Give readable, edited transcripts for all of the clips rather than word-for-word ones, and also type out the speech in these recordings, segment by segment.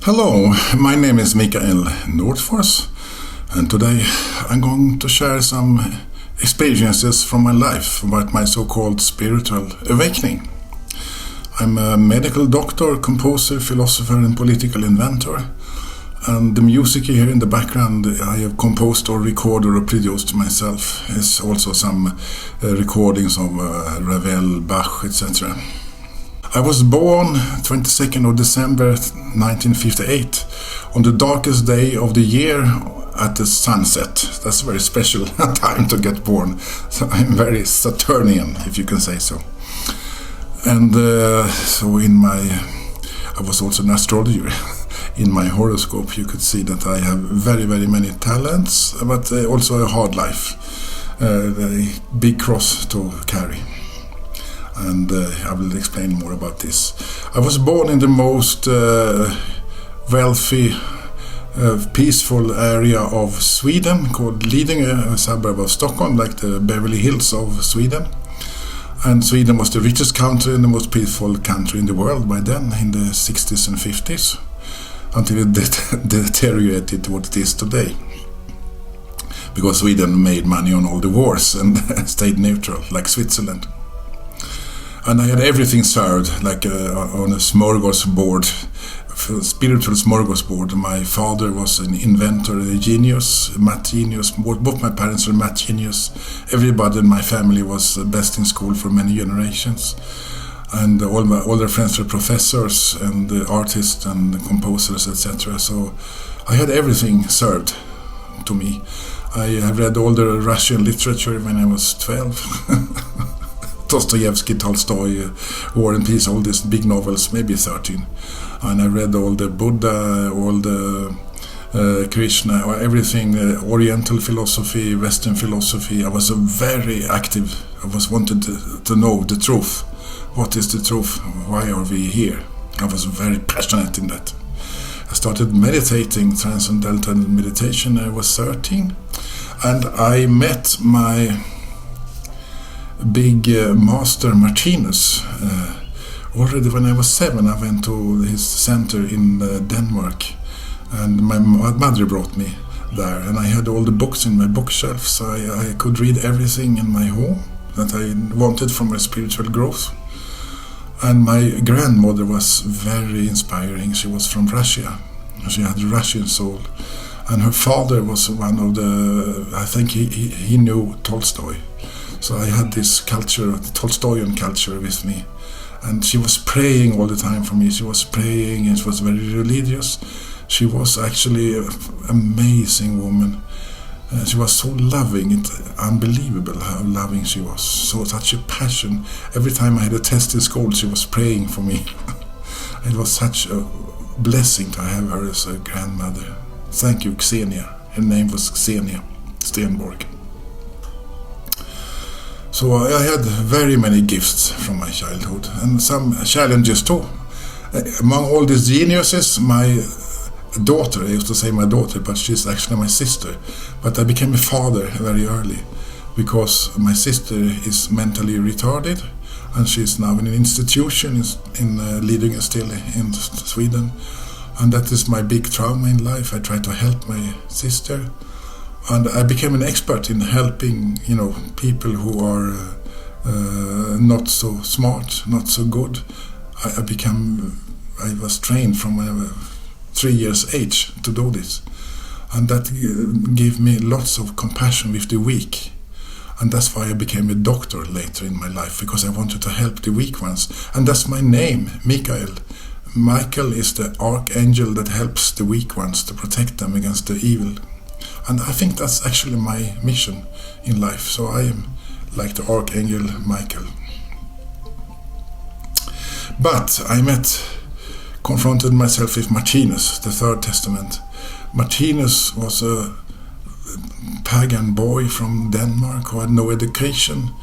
Hello, my name is Mikael Nordfors, and today I'm going to share some experiences from my life about my so-called spiritual awakening. I'm a medical doctor, composer, philosopher and political inventor, and the music you hear in the background I have composed or recorded or produced myself. Is also some recordings of Ravel, Bach, etc. I was born 22nd of December 1958 on the darkest day of the year at the sunset. That's a very special time to get born. So I'm very Saturnian, if you can say so. And so I was also an astrologer. In my horoscope you could see that I have very, very many talents, but also a hard life. A very big cross to carry. And I will explain more about this. I was born in the most wealthy, peaceful area of Sweden called Lidingö, a suburb of Stockholm, like the Beverly Hills of Sweden. And Sweden was the richest country and the most peaceful country in the world by then, in the 60s and 50s, until it deteriorated to what it is today. Because Sweden made money on all the wars and stayed neutral, like Switzerland. And I had everything served, like on a smorgasbord, spiritual smorgasbord. My father was an inventor, a genius, math genius. Both my parents were math genius. Everybody in my family was best in school for many generations. And all their friends were professors and artists and composers, etc. So I had everything served to me. I have read all the Russian literature when I was 12. Dostoevsky, Tolstoy, War and Peace, all these big novels, maybe 13. And I read all the Buddha, all the Krishna, everything, Oriental philosophy, Western philosophy. I was very active. I was wanted to know the truth. What is the truth? Why are we here? I was very passionate in that. I started meditating, transcendental meditation. I was 13. And I met my big master Martinus. Already when I was 7, I went to his center in Denmark, and my mother brought me there, and I had all the books in my bookshelf, so I could read everything in my home that I wanted for my spiritual growth. And my grandmother was very inspiring. She was from Russia. She had a Russian soul. And her father was one of I think he knew Tolstoy. So I had this culture, the Tolstoyan culture with me. And she was praying all the time for me. She was praying and she was very religious. She was actually an amazing woman. She was so loving, it's unbelievable how loving she was. So such a passion. Every time I had a test in school, she was praying for me. It was such a blessing to have her as a grandmother. Thank you, Xenia. Her name was Xenia Stenborg. So I had very many gifts from my childhood and some challenges too. Among all these geniuses, my daughter, I used to say my daughter, but she's actually my sister. But I became a father very early because my sister is mentally retarded and she's now in an institution in Lidingö, still in Sweden. And that is my big trauma in life. I try to help my sister. And I became an expert in helping, people who are not so smart, not so good. I was trained from when I was 3 years age to do this. And that gave me lots of compassion with the weak. And that's why I became a doctor later in my life, because I wanted to help the weak ones. And that's my name, Mikael. Michael is the archangel that helps the weak ones to protect them against the evil. And I think that's actually my mission in life. So I am like the Archangel Michael. But I confronted myself with Martinus, the Third Testament. Martinus was a pagan boy from Denmark who had no education.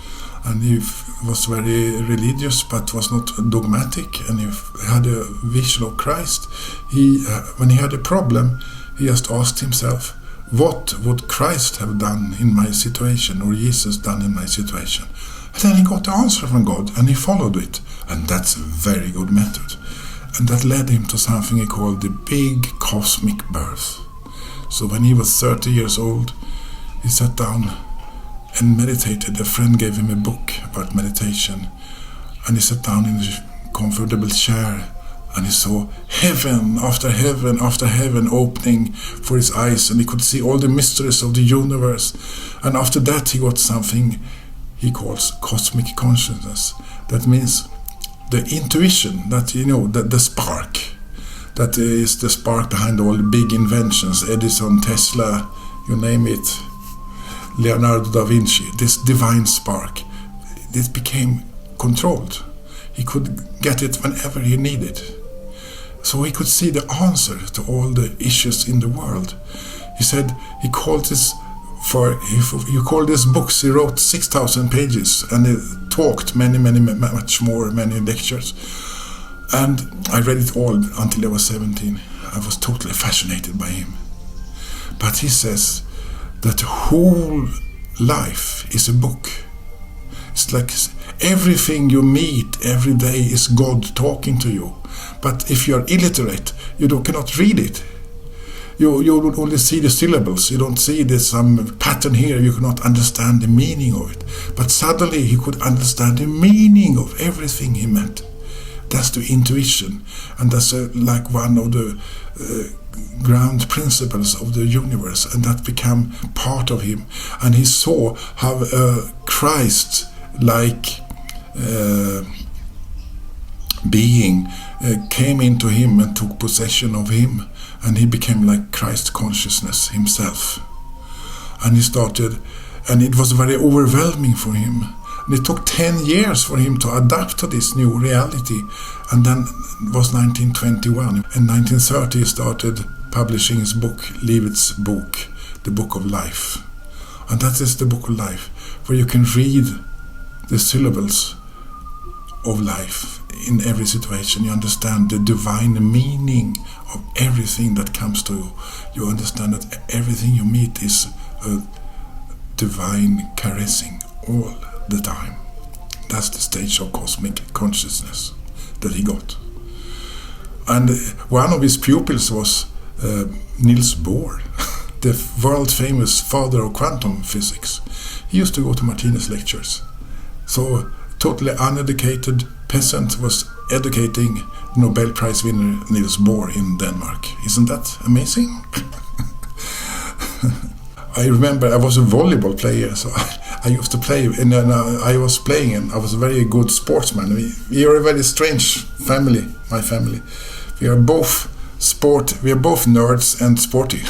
And he was very religious but was not dogmatic. And he had a vision of Christ. When he had a problem, he just asked himself, what would Christ have done in my situation, or Jesus done in my situation? And then he got the answer from God and he followed it. And that's a very good method. And that led him to something he called the big cosmic birth. So when he was 30 years old, he sat down and meditated. A friend gave him a book about meditation, and he sat down in a comfortable chair, and he saw heaven after heaven after heaven opening for his eyes, and he could see all the mysteries of the universe. And after that he got something he calls cosmic consciousness. That means the intuition, that, you know, the spark, that is the spark behind all the big inventions, Edison, Tesla, you name it, Leonardo da Vinci, this divine spark. This became controlled. He could get it whenever he needed. So he could see the answer to all the issues in the world. He said he called this, if you call this books, he wrote 6,000 pages, and he talked many lectures. And I read it all until I was 17. I was totally fascinated by him. But he says that the whole life is a book. It's like everything you meet every day is God talking to you. But if you're illiterate, you cannot read it. You would only see the syllables. You don't see there's some pattern here. You cannot understand the meaning of it. But suddenly he could understand the meaning of everything he met. That's the intuition, and that's like one of the ground principles of the universe, and that became part of him. And he saw how Christ-like being came into him and took possession of him, and he became like Christ consciousness himself. And he started, and it was very overwhelming for him. And it took 10 years for him to adapt to this new reality. And then it was 1921. In 1930 he started publishing his book, Livets Bok, the Book of Life. And that is the Book of Life, where you can read the syllables of life in every situation. You understand the divine meaning of everything that comes to you. You understand that everything you meet is a divine caressing all the time. That's the stage of cosmic consciousness that he got. And one of his pupils was Niels Bohr, the world famous father of quantum physics. He used to go to Martinus lectures. So totally uneducated peasant was educating Nobel Prize winner Niels Bohr in Denmark. Isn't that amazing? I remember I was a volleyball player, so I used to play, and I was playing, and I was a very good sportsman. We are a very strange family, my family. We are both nerds and sporty.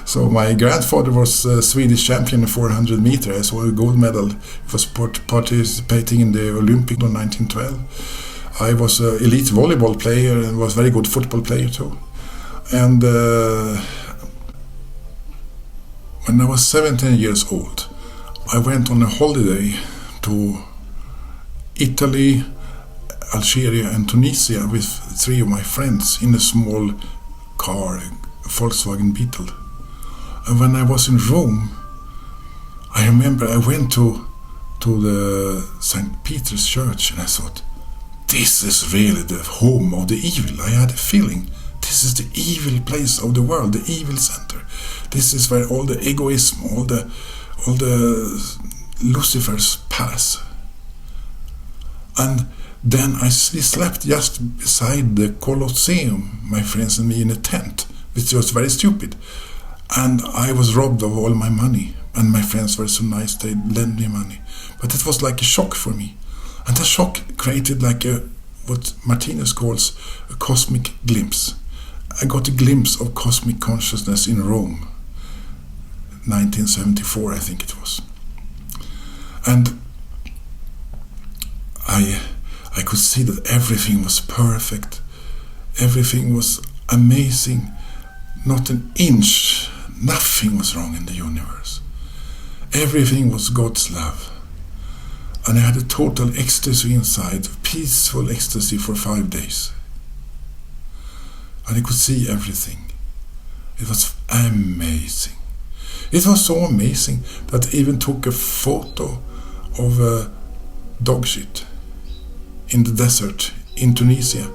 So my grandfather was a Swedish champion in 400 meters. I saw a gold medal. He was participating in the Olympic in 1912. I was an elite volleyball player and was a very good football player too. And when I was 17 years old, I went on a holiday to Italy, Algeria and Tunisia with 3 of my friends in a small car, a Volkswagen Beetle. And when I was in Rome, I remember I went to the St. Peter's Church, and I thought, this is really the home of the evil. I had a feeling this is the evil place of the world, the evil center. This is where all the egoism, all the Lucifer's pass. And then we slept just beside the Colosseum, my friends and me, in a tent, which was very stupid. And I was robbed of all my money, and my friends were so nice, they lent me money. But it was like a shock for me. And the shock created like what Martinus calls a cosmic glimpse. I got a glimpse of cosmic consciousness in Rome, 1974, I think it was. And I could see that everything was perfect. Everything was amazing. Not an inch, nothing was wrong in the universe. Everything was God's love. And I had a total ecstasy inside, peaceful ecstasy for 5 days. And I could see everything. It was amazing. It was so amazing that I even took a photo of a dog shit in the desert in Tunisia.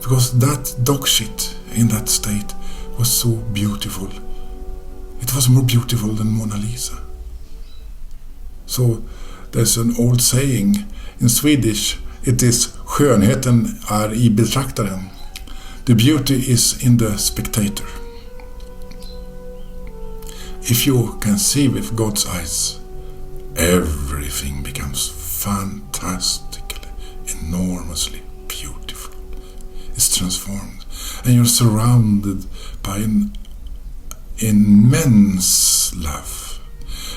because that dog shit in that state was so beautiful. It was more beautiful than Mona Lisa. So there's an old saying in Swedish, it is skönheten är i betraktaren. The beauty is in the spectator. If you can see with God's eyes, everything becomes fantastically, enormously beautiful. It's transformed. And you're surrounded by an immense love.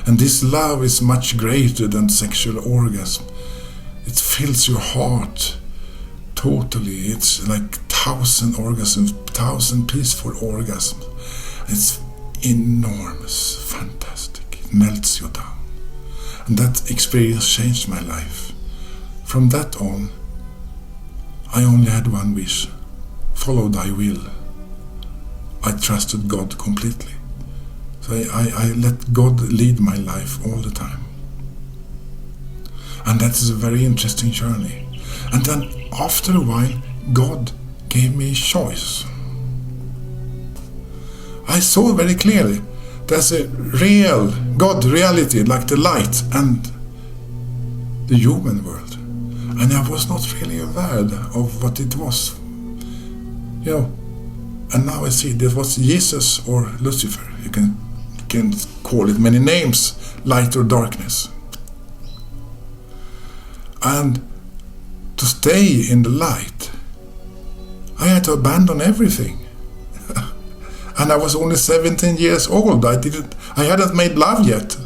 And this love is much greater than sexual orgasm. It fills your heart totally. It's like 1,000 orgasms, 1,000 peaceful orgasms. It's enormous, fantastic. It melts you down. And that experience changed my life. From that on, I only had one wish. Follow thy will. I trusted God completely. So I let God lead my life all the time. And that is a very interesting journey. And then after a while, God gave me a choice. I saw very clearly there's a real God reality, like the light and the human world. And I was not really aware of what it was. You know, and now I see that was Jesus or Lucifer. You can call it many names, light or darkness. And to stay in the light, I had to abandon everything. And I was only 17 years old. I hadn't made love yet.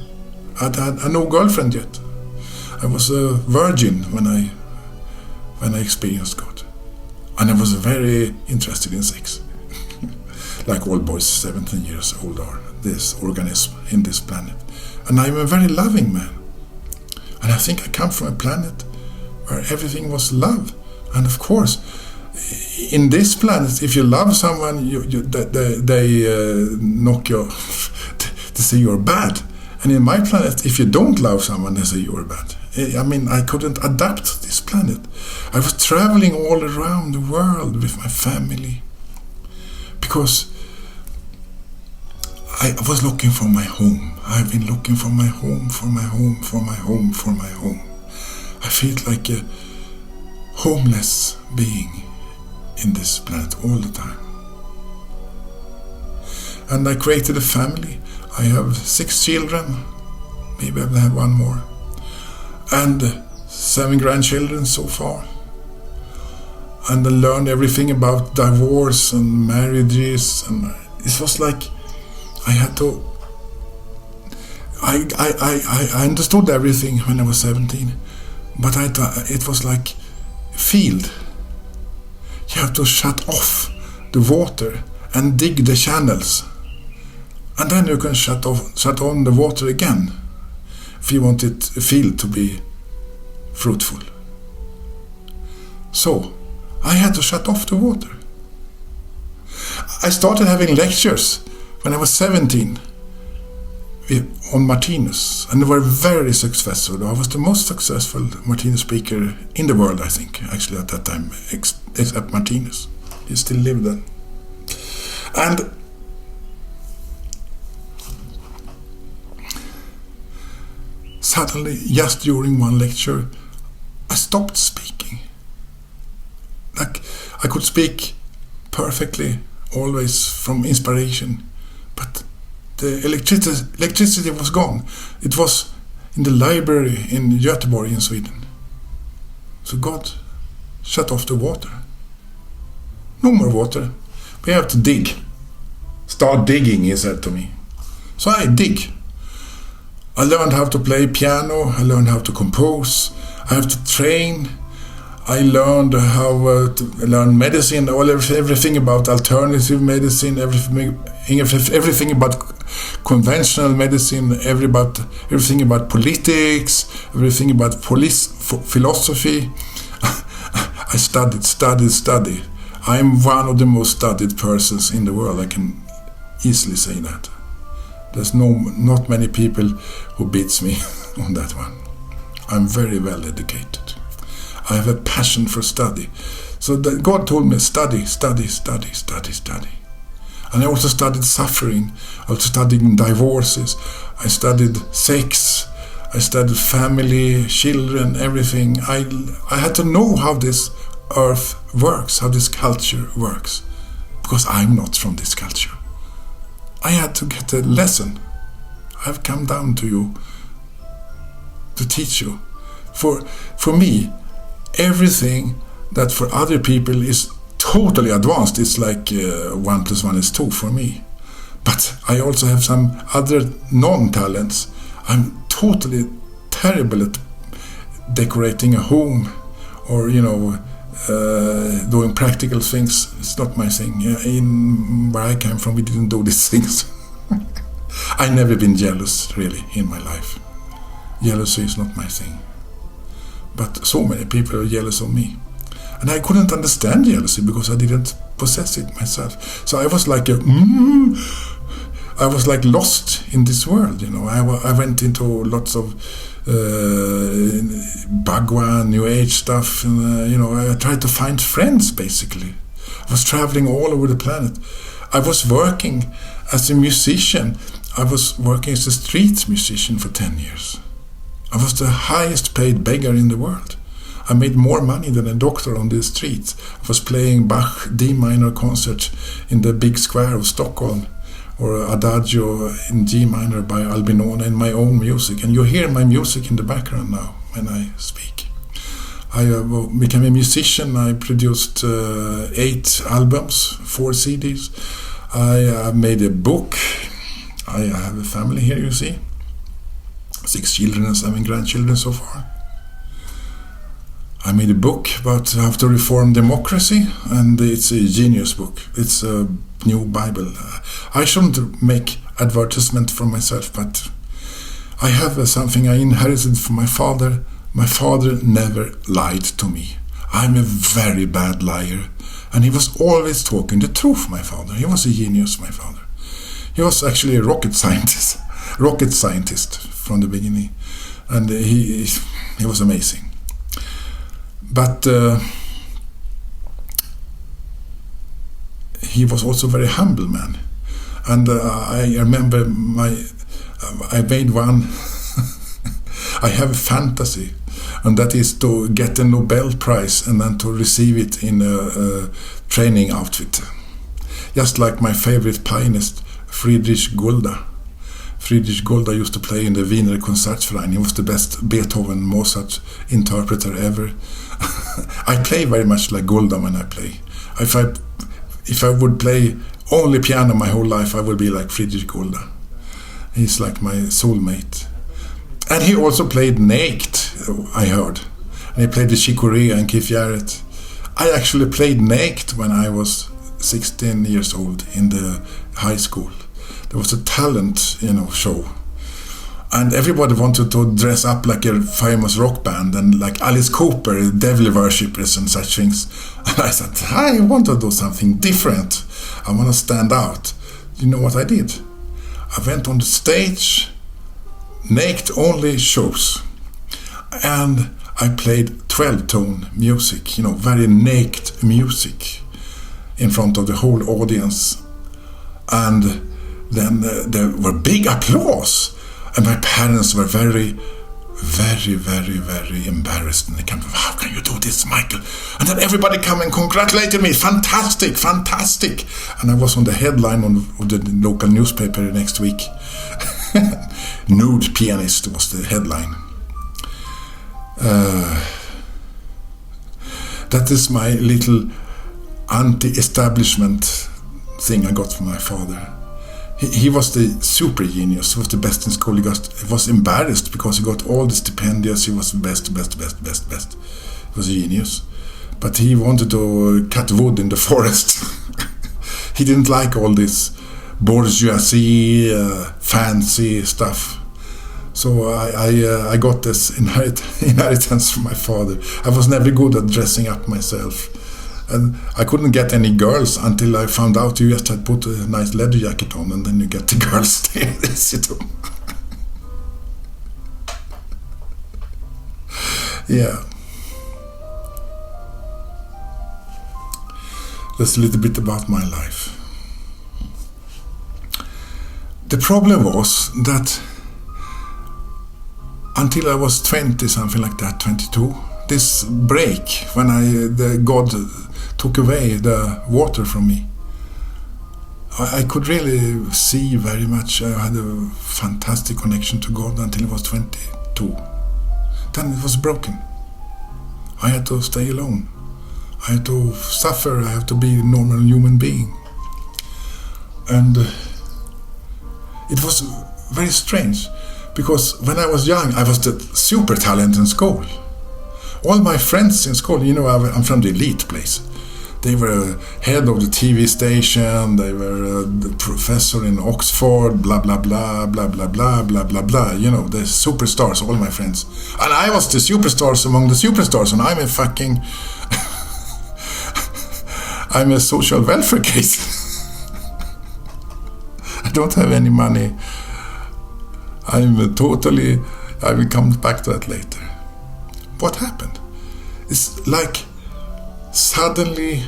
I had no girlfriend yet. I was a virgin when I experienced God. And I was very interested in sex. Like all boys 17 years old are, this organism in this planet. And I'm a very loving man. And I think I come from a planet where everything was love. And of course, in this planet, if you love someone, they knock you, they say you're bad. And in my planet, if you don't love someone, they say you're bad. I mean, I couldn't adapt to this planet. I was traveling all around the world with my family because I was looking for my home. I've been looking for my home, for my home, for my home, for my home. I feel like a homeless being in this planet all the time. And I created a family. I have 6 children. Maybe I will have one more. And 7 grandchildren so far. And I learned everything about divorce and marriages. And it was like I had to... I understood everything when I was 17. But it was like a field. You have to shut off the water and dig the channels. And then you can shut on the water again if you want a field to be fruitful. So, I had to shut off the water. I started having lectures when I was 17 on Martinus, and they were very successful. I was the most successful Martinus speaker in the world, I think, actually at that time, except Martinus. He still lived then. And suddenly, just during one lecture, I stopped speaking. Like, I could speak perfectly, always from inspiration, but the electricity was gone. It was in the library in Göteborg in Sweden. So God shut off the water. No more water. We have to dig. Start digging, he said to me. So I dig. I learned how to play piano. I learned how to compose. I have to train. I learned how to learn medicine, everything about alternative medicine, everything about conventional medicine, everything about politics, everything about philosophy. I studied. I'm one of the most studied persons in the world. I can easily say that. There's not many people who beats me on that one. I'm very well educated. I have a passion for study. So God told me, study. And I also studied suffering. I was studying divorces. I studied sex. I studied family, children, everything. I had to know how this earth works, how this culture works. Because I'm not from this culture. I had to get a lesson. I've come down to you to teach you. For me, everything that for other people is totally advanced, it's like 1 + 1 is 2 for me. But I also have some other non-talents. I'm totally terrible at decorating a home or, doing practical things. It's not my thing. In where I came from, we didn't do these things. I've never been jealous, really, in my life. Jealousy is not my thing. But so many people are jealous of me. And I couldn't understand jealousy because I didn't possess it myself. So I was like I was like lost in this world, I went into lots of Bhagwan, New Age stuff, and, I tried to find friends, basically. I was traveling all over the planet. I was working as a musician. I was working as a street musician for 10 years. I was the highest paid beggar in the world. I made more money than a doctor on the streets. I was playing Bach D minor concert in the big square of Stockholm, or Adagio in G minor by Albinoni, in my own music. And you hear my music in the background now when I speak. I became a musician. I produced 8 albums, 4 CDs. I made a book. I have a family here, you see. 6 children and 7 grandchildren so far. I made a book about how to reform democracy, and it's a genius book. It's a new Bible. I shouldn't make advertisement for myself, but I have something I inherited from my father. My father never lied to me. I'm a very bad liar, and he was always talking the truth, my father. He was a genius, my father. He was actually a rocket scientist from the beginning, and he was amazing. But he was also a very humble man. And I remember I made one, I have a fantasy, and that is to get a Nobel Prize and then to receive it in a training outfit. Just like my favorite pianist, Friedrich Gulda. Friedrich Gulda used to play in the Wiener Konzertverein. He was the best Beethoven, Mozart interpreter ever. I play very much like Gulda when I play. If I would play only piano my whole life, I would be like Friedrich Gulda. He's like my soulmate. And he also played naked, I heard. And he played the Chicorea and Keith Jarrett. I actually played naked when I was 16 years old in the high school. There was a talent, show. And everybody wanted to dress up like a famous rock band and like Alice Cooper, devil worshippers and such things. And I said, I want to do something different. I want to stand out. You know what I did? I went on the stage, naked only shows. And I played 12-tone music, very naked music in front of the whole audience. And then there were big applause. And my parents were very, very, very, very embarrassed. And they came, how can you do this, Michael? And then everybody came and congratulated me. Fantastic, fantastic. And I was on the headline of the local newspaper next week. Nude pianist was the headline. That is my little anti-establishment thing I got from my father. He was the super genius. He was the best in school. He was embarrassed because he got all the stipendiums. He was best. He was a genius. But he wanted to cut wood in the forest. He didn't like all this bourgeoisie, fancy stuff. So I got this inheritance from my father. I was never good at dressing up myself. And I couldn't get any girls until I found out you just had put a nice leather jacket on and then you get the girls there. Yeah. That's a little bit about my life. The problem was that until I was 20, something like that, 22, this break when God took away the water from me, I could really see very much. I had a fantastic connection to God until I was 22. Then it was broken. I had to stay alone. I had to suffer. I had to be a normal human being. And it was very strange, because when I was young, I was the super talent in school. All my friends in school, I'm from the elite place. They were head of the TV station, they were the professor in Oxford, blah, blah, blah, blah, blah, blah, blah, blah, blah. The superstars, all my friends. And I was the superstars among the superstars, and I'm a fucking... I'm a social welfare case. I don't have any money. I will come back to that later. What happened? It's like suddenly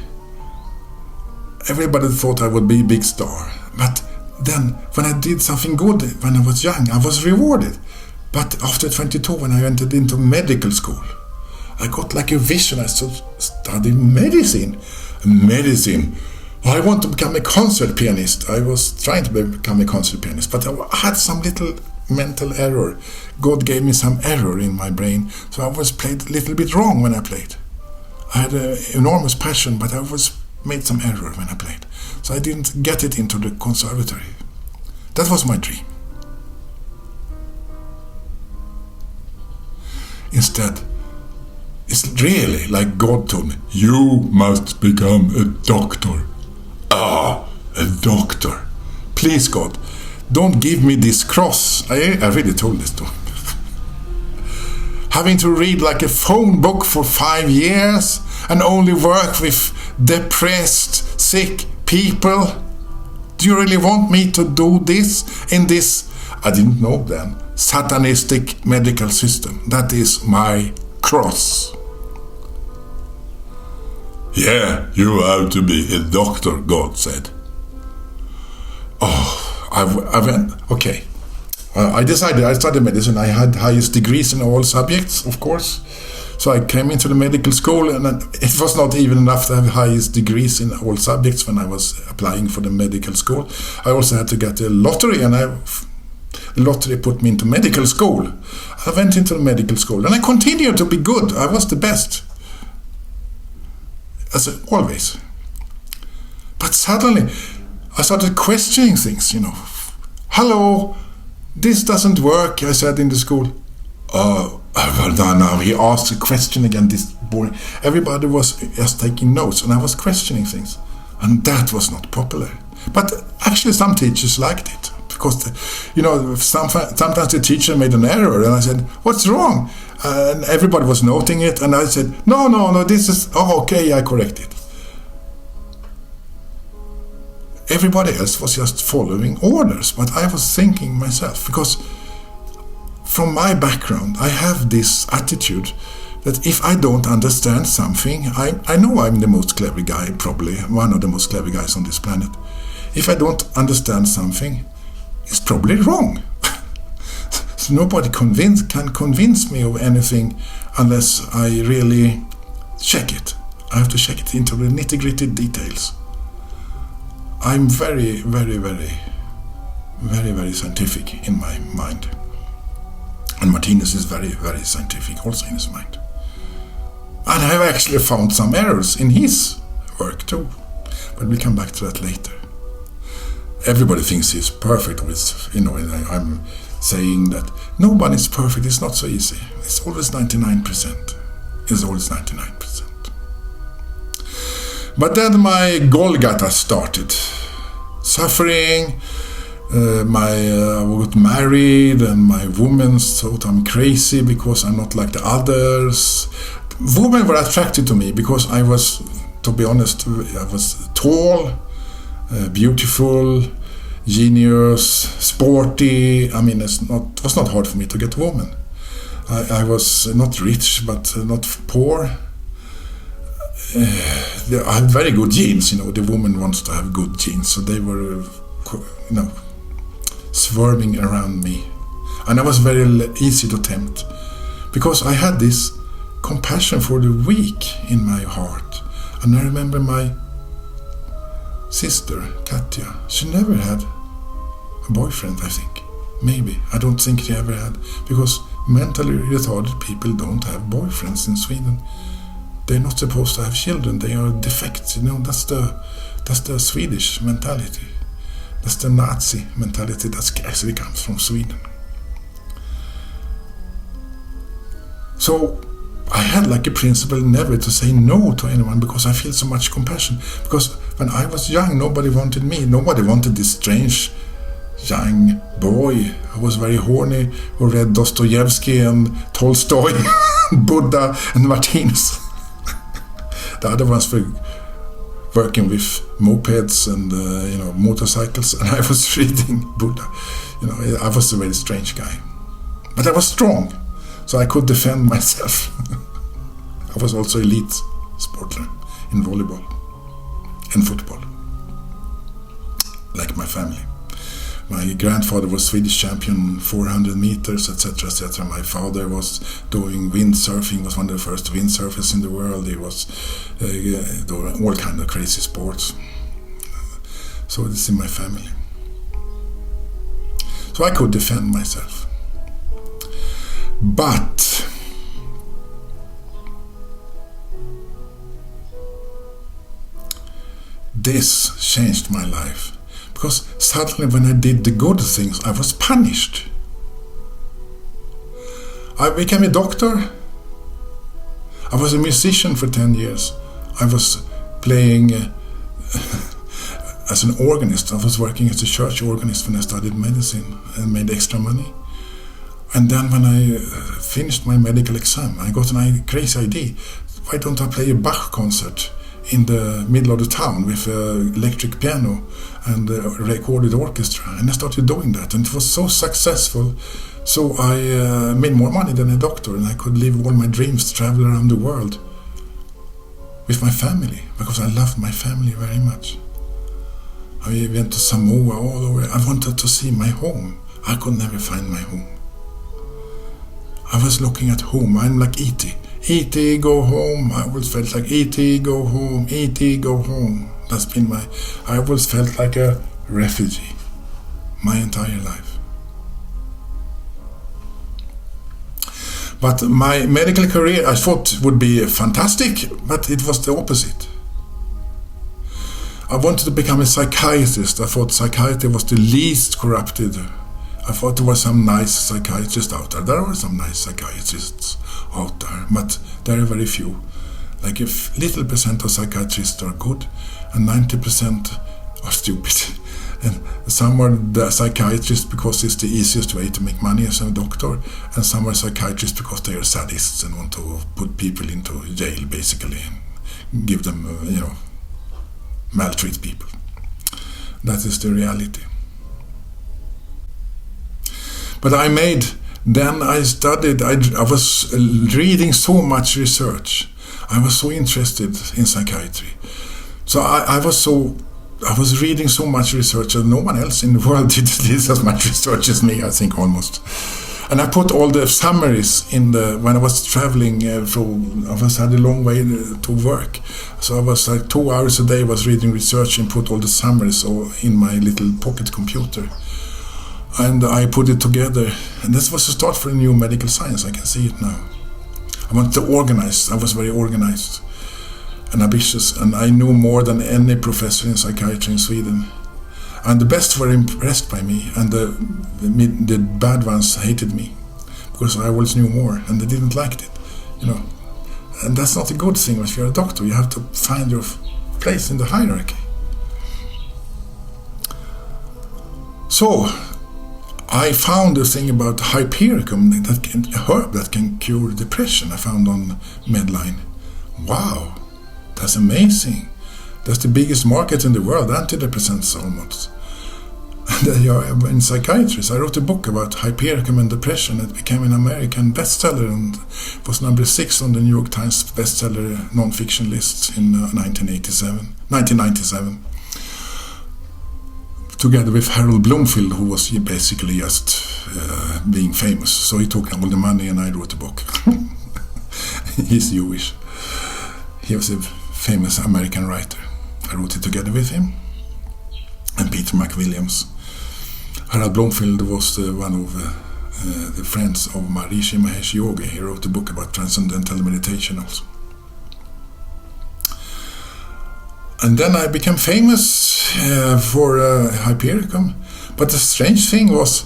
everybody thought I would be a big star. But then when I did something good when I was young, I was rewarded. But after 22, when I entered into medical school, I got like a vision. I started studying medicine. I want to become a concert pianist. I was trying to become a concert pianist, but I had some little mental error. God gave me some error in my brain, so I was played a little bit wrong when I played. I had an enormous passion, but I made some error when I played. So I didn't get it into the conservatory. That was my dream. Instead, it's really like God told me, you must become a doctor. A doctor. Please, God, don't give me this cross. I really told this to him. Having to read like a phone book for 5 years and only work with depressed, sick people. Do you really want me to do this in this, I didn't know then, satanistic medical system? That is my cross. Yeah, you have to be a doctor, God said. I went, okay. I decided, I studied medicine. I had highest degrees in all subjects, of course. So I came into the medical school, and it was not even enough to have highest degrees in all subjects when I was applying for the medical school. I also had to get a lottery, and the lottery put me into medical school. I went into the medical school, and I continued to be good. I was the best. As always. But suddenly, I started questioning things, Hello, this doesn't work, I said in the school. Now he asked a question again, this boring. Everybody was just taking notes, and I was questioning things. And that was not popular. But actually some teachers liked it. Because, sometimes the teacher made an error, and I said, what's wrong? And everybody was noting it, and I said, no, this is, okay, I correct it. Everybody else was just following orders, but I was thinking myself, because from my background, I have this attitude that if I don't understand something, I know I'm the most clever guy, probably one of the most clever guys on this planet. If I don't understand something, it's probably wrong. So nobody can convince me of anything unless I really check it. I have to check it into the nitty-gritty details. I'm very, very, very, very, very scientific in my mind. And Martinus is very, very scientific also in his mind. And I've actually found some errors in his work too. But we'll come back to that later. Everybody thinks he's perfect with, I'm saying that nobody's perfect. It's not so easy. It's always 99%. It's always 99%. But then my Golgotha started. Suffering. I got married, and my women thought I'm crazy because I'm not like the others. Women were attracted to me because I was, to be honest, I was tall, beautiful, genius, sporty. I mean, it was not hard for me to get a woman. I was not rich, but not poor. I had very good genes, the woman wants to have good genes, so they were, swarming around me. And I was very easy to tempt, because I had this compassion for the weak in my heart. And I remember my sister, Katja, she never had a boyfriend, I think. Maybe. I don't think she ever had, because mentally retarded people don't have boyfriends in Sweden. They're not supposed to have children. They are defects. That's the Swedish mentality. That's the Nazi mentality that actually comes from Sweden. So I had like a principle never to say no to anyone, because I feel so much compassion. Because when I was young, nobody wanted me. Nobody wanted this strange young boy who was very horny, who read Dostoevsky and Tolstoy, Buddha and Martinus. The other ones were working with mopeds and motorcycles, and I was reading Buddha. I was a very strange guy, but I was strong, so I could defend myself. I was also elite sportler in volleyball and football, like my family. My grandfather was Swedish champion 400 meters, etc., etc. My father was doing windsurfing, was one of the first windsurfers in the world. He was doing all kinds of crazy sports. So it's in my family. So I could defend myself. But this changed my life. Because suddenly when I did the good things, I was punished. I became a doctor. I was a musician for 10 years. I was playing as an organist. I was working as a church organist when I studied medicine and made extra money. And then when I finished my medical exam, I got a crazy idea. Why don't I play a Bach concert in the middle of the town with an electric piano and a recorded orchestra? And I started doing that, and it was so successful. So I made more money than a doctor, and I could live all my dreams, travel around the world with my family, because I loved my family very much. I went to Samoa, all over. I wanted to see my home. I could never find my home. I was looking at home. I'm like E.T. E.T. go home. I always felt like E.T. go home. E.T. go home. That's been I always felt like a refugee my entire life. But my medical career I thought would be fantastic, but it was the opposite. I wanted to become a psychiatrist. I thought psychiatry was the least corrupted. I thought there were some nice psychiatrists out there. There are some nice psychiatrists out there, but there are very few. Like if little percent of psychiatrists are good and 90% are stupid. And some are the psychiatrists because it's the easiest way to make money as a doctor, and some are psychiatrists because they are sadists and want to put people into jail basically and give them, maltreat people. That is the reality. But I studied, I was reading so much research. I was so interested in psychiatry. So I was reading so much research that no one else in the world did as much research as me, I think, almost. And I put all the summaries when I was traveling I had a long way to work. So I was like 2 hours a day I was reading research and put all the summaries in my little pocket computer. And I put it together, and this was the start for a new medical science. I can see it now. I wanted to organize. I was very organized and ambitious, and I knew more than any professor in psychiatry in Sweden. And the best were impressed by me, and the bad ones hated me because I always knew more, and they didn't like it, And that's not a good thing if you're a doctor. You have to find your place in the hierarchy. So I found a thing about Hypericum, a herb that can cure depression. I found on Medline. Wow, that's amazing. That's the biggest market in the world, antidepressants almost. And in psychiatry, so I wrote a book about Hypericum and depression. It became an American bestseller and was number 6 on the New York Times bestseller non-fiction list in 1997. Together with Harold Bloomfield, who was basically just being famous. So he took all the money and I wrote a book. He's Jewish. He was a famous American writer. I wrote it together with him and Peter McWilliams. Harold Bloomfield was one of the friends of Maharishi Mahesh Yogi. He wrote a book about transcendental meditation also. And then I became famous for Hypericum. But the strange thing was,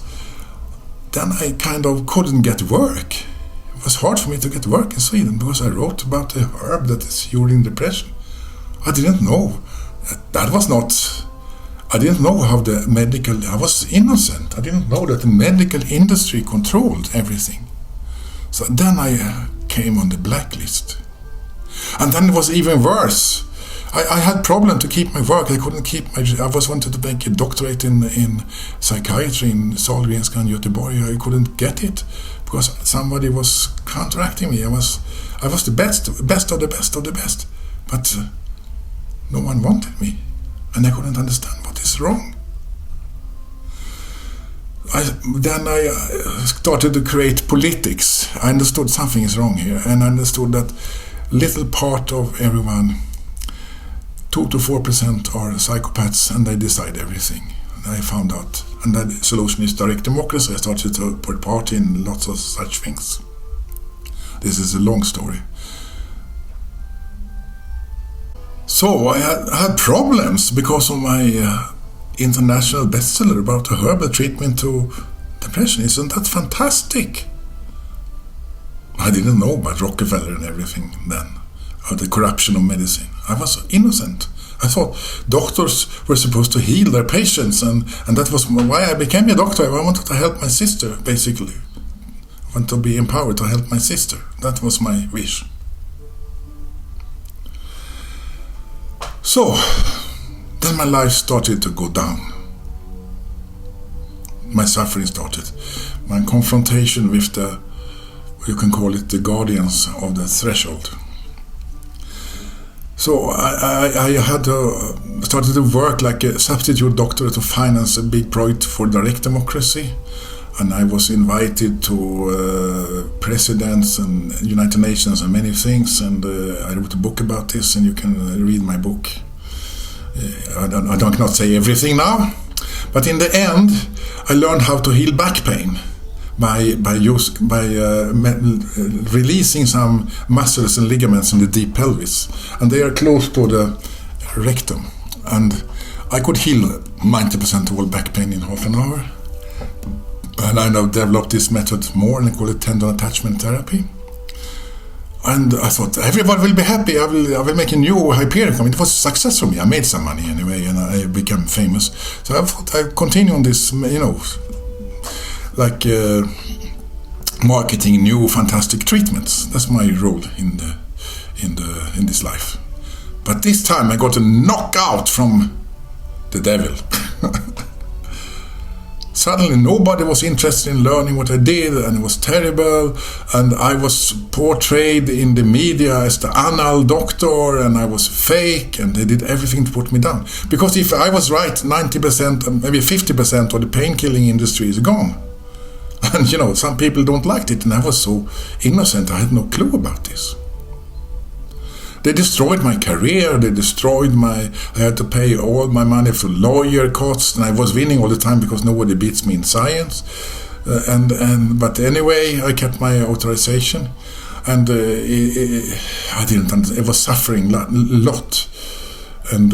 then I kind of couldn't get work. It was hard for me to get work in Sweden because I wrote about a herb that is curing depression. I didn't know. I didn't know how I was innocent. I didn't know that the medical industry controlled everything. So then I came on the blacklist. And then it was even worse. I had problem to keep my work. I couldn't keep I wanted to make a doctorate in psychiatry in Sahlgrenska in Göteborg. I couldn't get it because somebody was counteracting me. I was the best of the best. But no one wanted me. And I couldn't understand what is wrong. Then I started to create politics. I understood something is wrong here. And I understood that little part of everyone, 2 to 4% are psychopaths and they decide everything. And I found out. And that solution is direct democracy. I started to put part in lots of such things. This is a long story. So I had problems because of my international bestseller about a herbal treatment to depression. Isn't that fantastic? I didn't know about Rockefeller and everything then, or the corruption of medicine. I was innocent. I thought doctors were supposed to heal their patients, and that was why I became a doctor. I wanted to help my sister, basically. I wanted to be empowered to help my sister. That was my wish. So, then my life started to go down. My suffering started. My confrontation with you can call it the guardians of the threshold. So I had started to work like a substitute doctor to finance a big project for direct democracy. And I was invited to presidents and United Nations and many things. And I wrote a book about this, and you can read my book. I don't not say everything now, but in the end, I learned how to heal back pain by releasing some muscles and ligaments in the deep pelvis, and they are close to the rectum. And I could heal 90% of all back pain in half an hour. And I now developed this method more, and I call it tendon attachment therapy. And I thought, everyone will be happy. I will make a new Hypericum. It was a success for me. I made some money anyway, and I became famous. So I thought I'd continue on this, marketing new fantastic treatments. That's my role in this life. But this time I got a knockout from the devil. Suddenly nobody was interested in learning what I did, and it was terrible, and I was portrayed in the media as the anal doctor, and I was fake, and they did everything to put me down. Because if I was right, 90%, maybe 50% of the pain-killing industry is gone. And some people don't like it, and I was so innocent, I had no clue about this. They destroyed my career, I had to pay all my money for lawyer costs, and I was winning all the time because nobody beats me in science. But anyway, I kept my authorization, and I was suffering a lot, and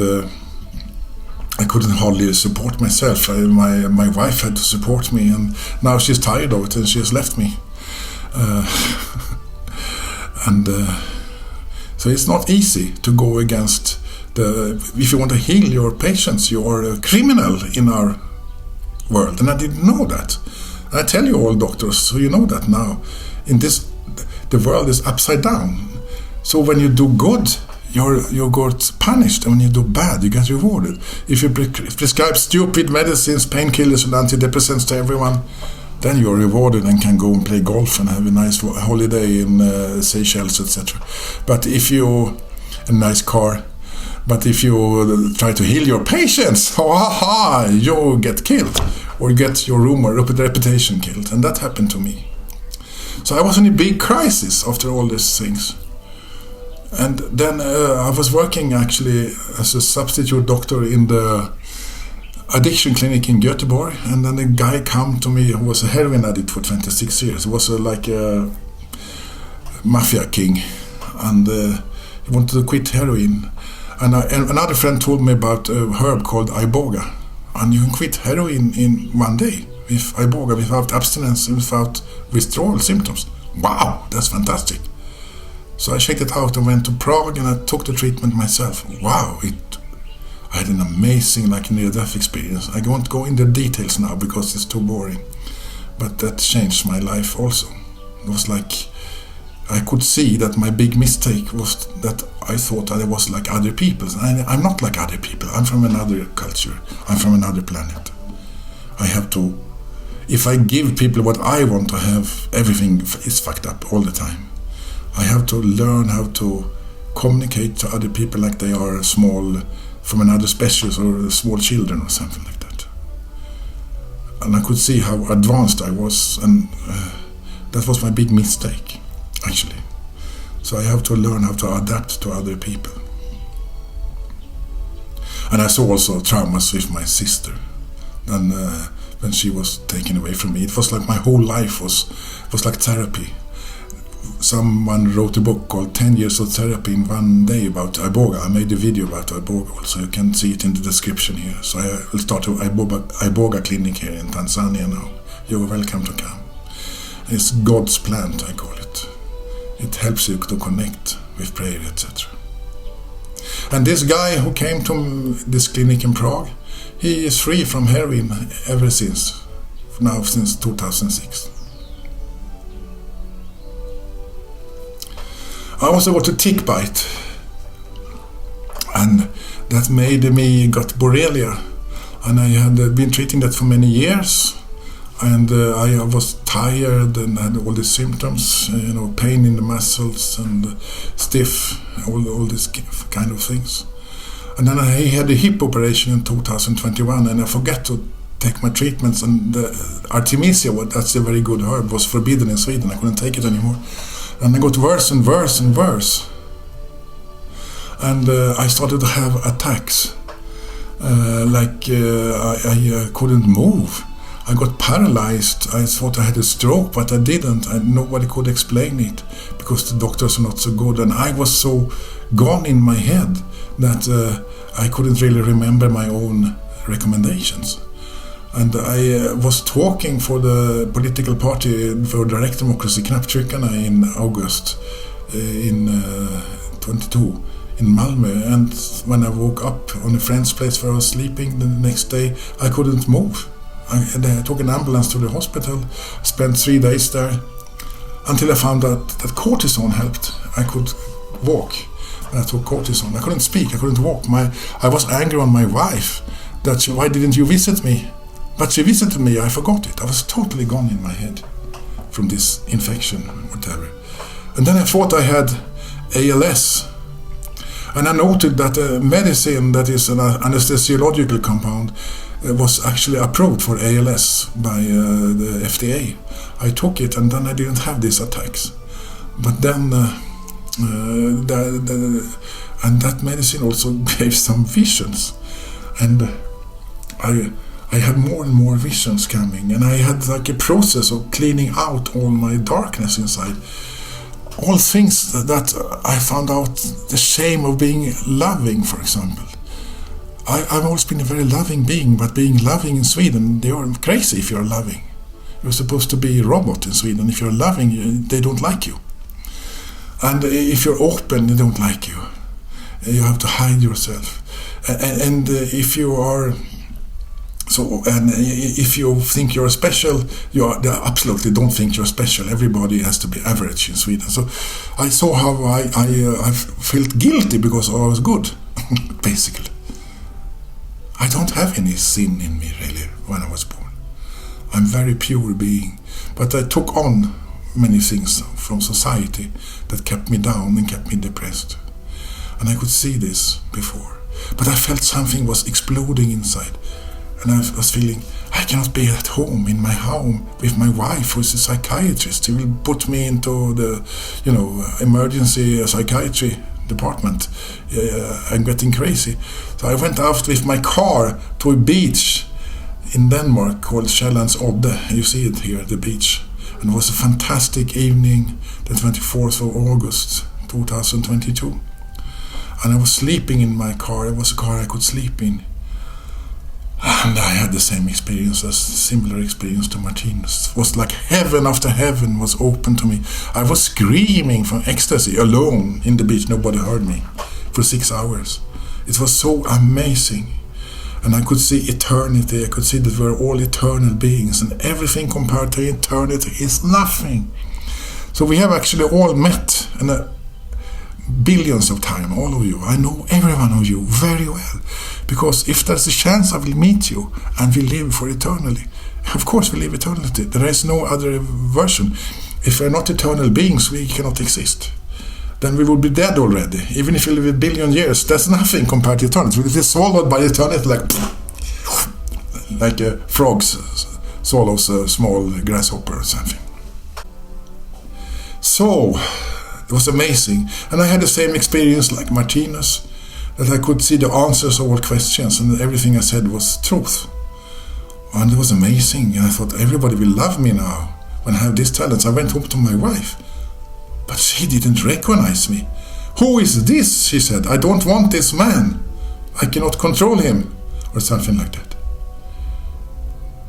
I couldn't hardly support myself. My wife had to support me, and now she's tired of it, and she has left me. So it's not easy to go against if you want to heal your patients, you are a criminal in our world. And I didn't know that. I tell you all doctors, so you know that now. The world is upside down. So when you do good, you got punished. When you do bad, you get rewarded. If you prescribe stupid medicines, painkillers and antidepressants to everyone, then you're rewarded and can go and play golf and have a nice holiday in Seychelles, etc. But if you a nice car, but if you try to heal your patients, you get killed or get your room or reputation killed, and that happened to me. So I was in a big crisis after all these things. And then I was working actually as a substitute doctor in the addiction clinic in Göteborg, and then a guy came to me who was a heroin addict for 26 years. He was like a mafia king, and he wanted to quit heroin. And another friend told me about a herb called iboga, and you can quit heroin in one day with iboga, without abstinence and without withdrawal symptoms. Wow, that's fantastic. So I checked it out and went to Prague, and I took the treatment myself. Wow, I had an amazing near-death experience. I won't go into details now because it's too boring, but that changed my life also. It was like I could see that my big mistake was that I thought I was like other people. I'm not like other people. I'm from another culture. I'm from another planet. I have to, if I give people what I want to have, everything is fucked up all the time. I have to learn how to communicate to other people like they are small, from another species or small children or something like that. And I could see how advanced I was, and that was my big mistake, actually. So I have to learn how to adapt to other people. And I saw also traumas with my sister. And when she was taken away from me, it was like my whole life was like therapy. Someone wrote a book called 10 Years of Therapy in One Day about iboga. I made a video about iboga also. You can see it in the description here. So I will start an iboga clinic here in Tanzania now. You're welcome to come. It's God's plant, I call it. It helps you to connect with prayer, etc. And this guy who came to this clinic in Prague, he is free from heroin ever since 2006. I also got a tick bite, and that made me got Borrelia, and I had been treating that for many years, and I was tired and had all these symptoms, pain in the muscles and stiff, all these kind of things. And then I had a hip operation in 2021, and I forgot to take my treatments, and the Artemisia, that's a very good herb, was forbidden in Sweden. I couldn't take it anymore. And it got worse and worse and worse. And I started to have attacks. I couldn't move. I got paralyzed. I thought I had a stroke, but I didn't. Nobody could explain it because the doctors are not so good. And I was so gone in my head that I couldn't really remember my own recommendations. And I was talking for the political party for direct democracy, Knapptryckarna, in August in 22 in Malmö. And when I woke up on a friend's place where I was sleeping the next day, I couldn't move. I took an ambulance to the hospital, spent 3 days there, until I found out that cortisone helped. I could walk. I took cortisone. I couldn't speak, I couldn't walk. I was angry on my wife that why didn't you visit me? But she visited me, I forgot it. I was totally gone in my head from this infection, whatever. And then I thought I had ALS. And I noted that medicine that is an anesthesiological compound was actually approved for ALS by the FDA. I took it, and then I didn't have these attacks. But then, and that medicine also gave some visions. And I had more and more visions coming, and I had like a process of cleaning out all my darkness inside. All things that I found out, the shame of being loving, for example. I've always been a very loving being, but being loving in Sweden, they are crazy if you're loving. You're supposed to be a robot in Sweden. If you're loving, they don't like you. And if you're open, they don't like you. You have to hide yourself. And if you are So, and if you think you're special, they absolutely don't think you're special. Everybody has to be average in Sweden. So I saw how I felt guilty because I was good, basically. I don't have any sin in me, really, when I was born. I'm very pure being. But I took on many things from society that kept me down and kept me depressed. And I could see this before. But I felt something was exploding inside. And I was feeling, I cannot be at home, in my home, with my wife, who is a psychiatrist. He will put me into the, emergency psychiatry department. I'm getting crazy. So I went out with my car to a beach in Denmark called Sjællands Odde. You see it here, the beach. And it was a fantastic evening, the 24th of August, 2022. And I was sleeping in my car. It was a car I could sleep in. And I had the same experience, a similar experience to Martinus. It was like heaven after heaven was open to me. I was screaming from ecstasy, alone in the beach. Nobody heard me for 6 hours. It was so amazing. And I could see eternity. I could see that we're all eternal beings. And everything compared to eternity is nothing. So we have actually all met, and billions of times, all of you. I know every one of you very well. Because if there's a chance I will meet you and we live for eternally, of course we live eternity. There is no other version. If we're not eternal beings, we cannot exist. Then we would be dead already. Even if we live a billion years, that's nothing compared to eternity. We'll be swallowed by eternity like a frog swallows a small grasshopper or something. So, it was amazing. And I had the same experience like Martinus, that I could see the answers of all questions and everything I said was truth. And it was amazing. And I thought, everybody will love me now when I have these talents. I went home to my wife, but she didn't recognize me. Who is this? She said. I don't want this man. I cannot control him. Or something like that.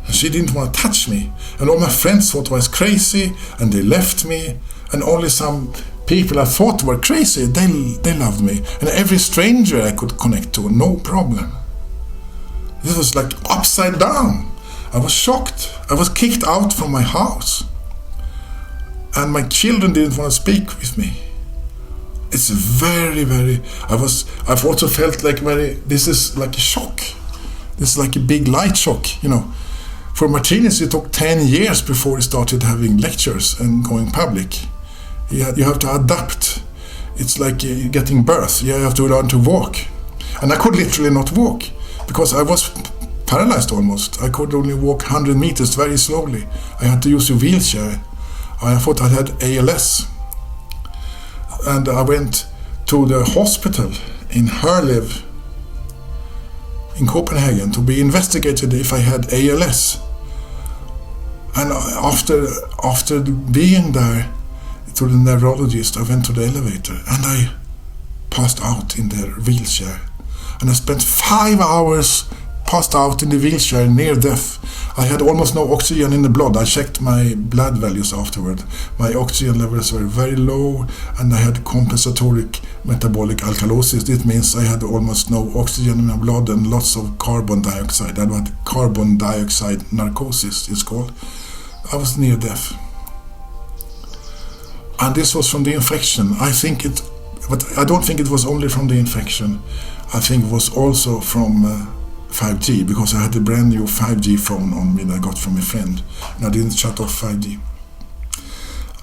And she didn't want to touch me. And all my friends thought I was crazy and they left me. And only some people I thought were crazy, they loved me. And every stranger I could connect to, no problem. This was like upside down. I was shocked. I was kicked out from my house. And my children didn't want to speak with me. It's very, very... I've also felt like this is like a shock. This is like a big light shock, For Martinus, it took 10 years before he started having lectures and going public. You have to adapt. It's like getting birth. You have to learn to walk. And I could literally not walk because I was paralyzed almost. I could only walk 100 meters very slowly. I had to use a wheelchair. I thought I had ALS. And I went to the hospital in Herlev in Copenhagen to be investigated if I had ALS. And after being there, to the neurologist, I went to the elevator and I passed out in the wheelchair. And I spent 5 hours passed out in the wheelchair, near death. I had almost no oxygen in the blood. I checked my blood values afterward. My oxygen levels were very low and I had compensatory metabolic alkalosis. It means I had almost no oxygen in my blood and lots of carbon dioxide. I had carbon dioxide narcosis, it's called. I was near death. And this was from the infection. But I don't think it was only from the infection. I think it was also from 5G, because I had a brand new 5G phone on me that I got from a friend. And I didn't shut off 5G.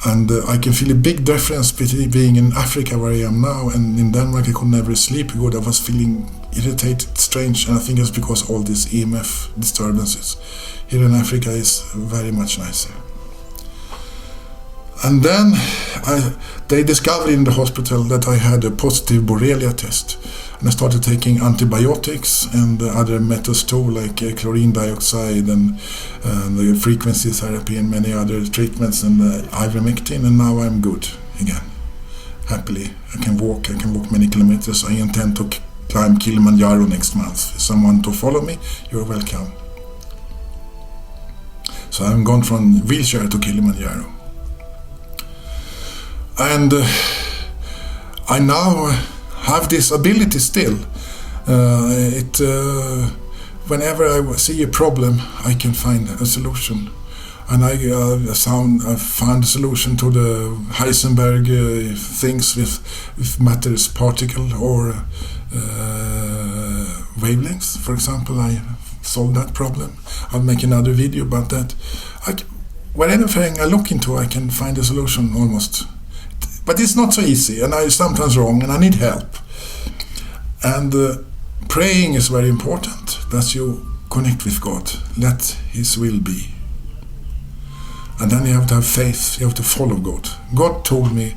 And I can feel a big difference between being in Africa, where I am now, and in Denmark I could never sleep good. I was feeling irritated, strange, and I think it's because all these EMF disturbances. Here in Africa is very much nicer. And then they discovered in the hospital that I had a positive Borrelia test. And I started taking antibiotics and other methods too, like chlorine dioxide and the frequency therapy and many other treatments and ivermectin. And now I'm good again, happily. I can walk many kilometers. I intend to climb Kilimanjaro next month. If someone to follow me, you're welcome. So I'm gone from wheelchair to Kilimanjaro. And I now have this ability still. whenever I see a problem, I can find a solution. And I found a solution to the Heisenberg things with matters particle or wavelengths, for example. I solved that problem. I'll make another video about that. Whatever I look into, I can find a solution almost. But it's not so easy, and I'm sometimes wrong, and I need help. And praying is very important, that you connect with God. Let His will be. And then you have to have faith, you have to follow God. God told me,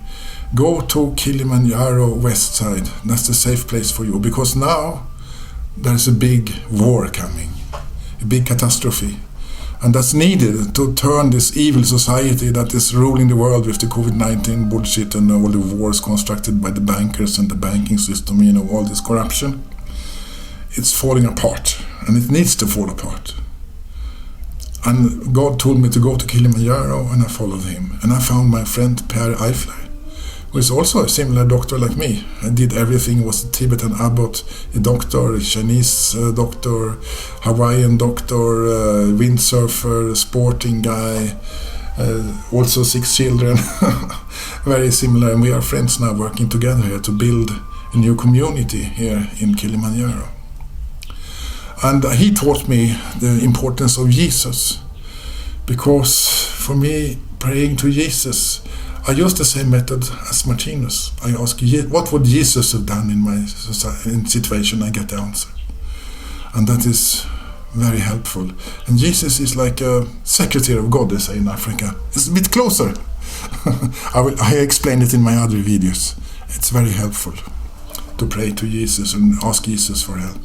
go to Kilimanjaro west side, that's the safe place for you, because now there's a big war coming, a big catastrophe. And that's needed to turn this evil society that is ruling the world with the COVID-19 bullshit and all the wars constructed by the bankers and the banking system, all this corruption. It's falling apart, and it needs to fall apart. And God told me to go to Kilimanjaro, and I followed him. And I found my friend Per Eifler, who is also a similar doctor like me. I did everything, was a Tibetan abbot, a doctor, a Chinese doctor, Hawaiian doctor, windsurfer, sporting guy, also 6 children. Very similar, and we are friends now working together here to build a new community here in Kilimanjaro. And he taught me the importance of Jesus, because for me, praying to Jesus, I use the same method as Martinus. I ask, what would Jesus have done in my situation? I get the answer. And that is very helpful. And Jesus is like a secretary of God, they say in Africa. It's a bit closer. I explain it in my other videos. It's very helpful to pray to Jesus and ask Jesus for help.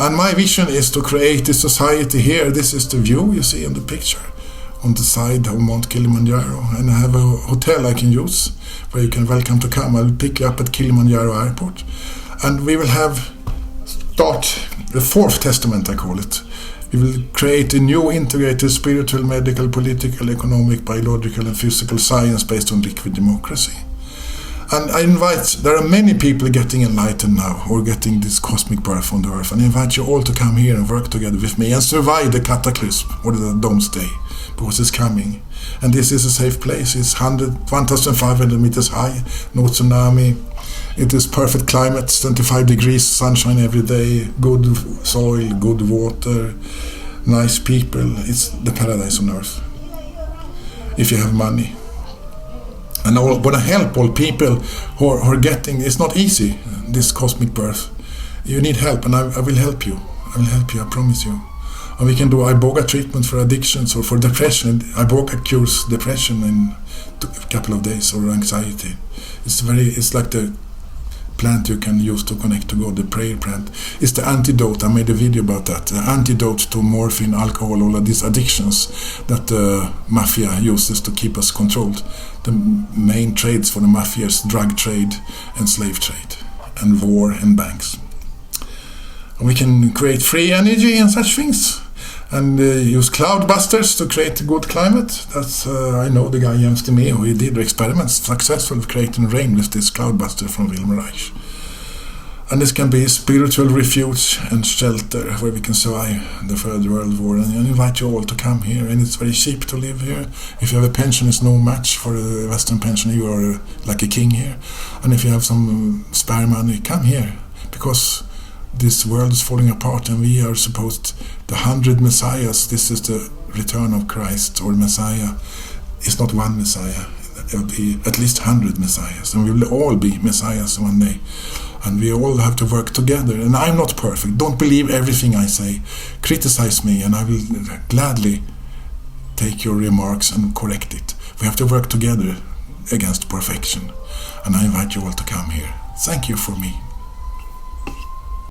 And my vision is to create a society here. This is the view you see in the picture on the side of Mount Kilimanjaro. And I have a hotel I can use where you can welcome to come. I'll pick you up at Kilimanjaro airport. And we will start the fourth testament, I call it. We will create a new integrated spiritual, medical, political, economic, biological and physical science based on liquid democracy. And I there are many people getting enlightened now, or getting this cosmic birth on the earth. And I invite you all to come here and work together with me and survive the cataclysm, or the doomsday, because it's coming. And this is a safe place. It's 1,500 meters high, no tsunami. It is perfect climate, 25 degrees, sunshine every day, good soil, good water, nice people. It's the paradise on earth, if you have money. And I want to help all people who are getting, it's not easy, this cosmic birth. You need help, and I will help you. I will help you, I promise you. And we can do iboga treatment for addictions or for depression. Iboga cures depression in a couple of days, or anxiety. It's like the plant you can use to connect to God, the prayer plant. It's the antidote. I made a video about that. The antidote to morphine, alcohol, all of these addictions that the mafia uses to keep us controlled. The main trades for the mafia is drug trade and slave trade and war and banks. And we can create free energy and such things, and use cloudbusters to create a good climate. That's I know the guy Jens Demé, who did experiments successful creating rain with this cloudbuster from Wilhelm Reich. And this can be a spiritual refuge and shelter where we can survive the Third World War. And I invite you all to come here, and it's very cheap to live here. If you have a pension, it's no match for a Western pension. You are like a king here. And if you have some spare money, come here, because this world is falling apart, and we are supposed, the 100 messiahs, this is the return of Christ, or Messiah. It's not one Messiah, there will be at least 100 messiahs, and we will all be messiahs one day. And we all have to work together. And I'm not perfect. Don't believe everything I say. Criticize me, and I will gladly take your remarks and correct it. We have to work together against perfection. And I invite you all to come here. Thank you for me.